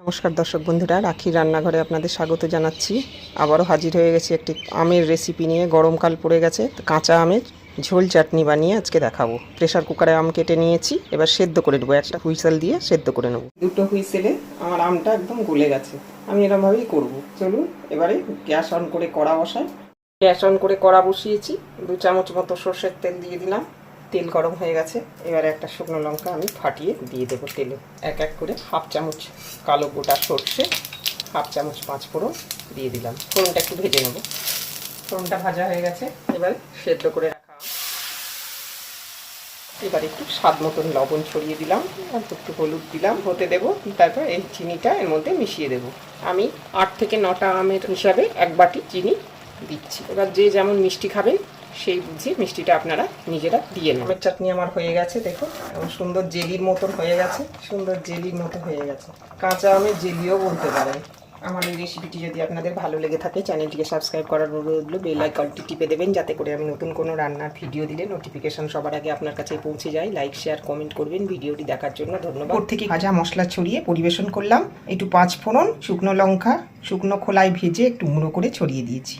নমস্কার দর্শক বন্ধুরা, রাখির রান্নাঘরে আপনাদের স্বাগত জানাচ্ছি। আবারও হাজির হয়ে গেছি একটি আমের রেসিপি নিয়ে। গরমকাল পড়ে গেছে, কাঁচা আমের ঝোল চাটনি বানিয়ে আজকে দেখাবো। প্রেসার কুকারে আম কেটে নিয়েছি, এবার সেদ্ধ করে নেবো। একটা হুইসেল দিয়ে সেদ্ধ করে নেবো। দুটো হুইসেলে আমার আমটা একদম গলে গেছে। আমি এরকমভাবেই করবো। চলুন এবারে গ্যাস অন করে কড়া বসাই। গ্যাস অন করে কড়া বসিয়েছি, 2 চামচ মতো সর্ষের তেল দিয়ে দিলাম। তেল গরম হয়ে গেছে, এবারে একটা শুকনো লঙ্কা আমি ফাটিয়ে দিয়ে দেবো তেলে। এক এক করে 1/2 চামচ কালো গোটা সর্ষে, 1/2 চামচ 5 ফোড়ন দিয়ে দিলাম। ফোড়নটা একটু ভেজে নেব। ফোড়নটা ভাজা হয়ে গেছে, এবারে সেদ্ধ করে রাখা এবারে একটু স্বাদ মতন লবণ ছড়িয়ে দিলাম, অল্প একটু হলুদ দিলাম, হতে দেবো। তারপর এই চিনিটা এর মধ্যে মিশিয়ে দেবো। আমি 8 থেকে 9টা আমের হিসাবে 1 বাটি চিনি দিচ্ছি। এবার যে যেমন মিষ্টি খাবেন সেই বুঝে মিষ্টিটা আপনারা নিজেরা দিয়ে নেবেন। আমের চাটনি আমার হয়ে গেছে, দেখুন সুন্দর জেলির মতন হয়ে গেছে, সুন্দর জেলির মতো হয়ে গেছে। কাঁচা আমের জেলিও বলতে পারেন। আমার এই রেসিপিটি যদি আপনাদের ভালো লেগে থাকে, চ্যানেলটিকে সাবস্ক্রাইব করার অনুরোধ রইল। বেল আইকনটি টিপে দেবেন যাতে করে আমি নতুন কোনো রান্নার ভিডিও দিলে নোটিফিকেশন সবার আগে আপনার কাছে পৌঁছে যায়। লাইক শেয়ার কমেন্ট করবেন। ভিডিওটি দেখার জন্য ধন্যবাদ। ওপর থেকে ভাজা মশলা ছড়িয়ে পরিবেশন করলাম। একটু 5 ফোড়ন, শুকনো লঙ্কা শুকনো খোলায় ভেজে একটু মুড়ো করে ছড়িয়ে দিয়েছি।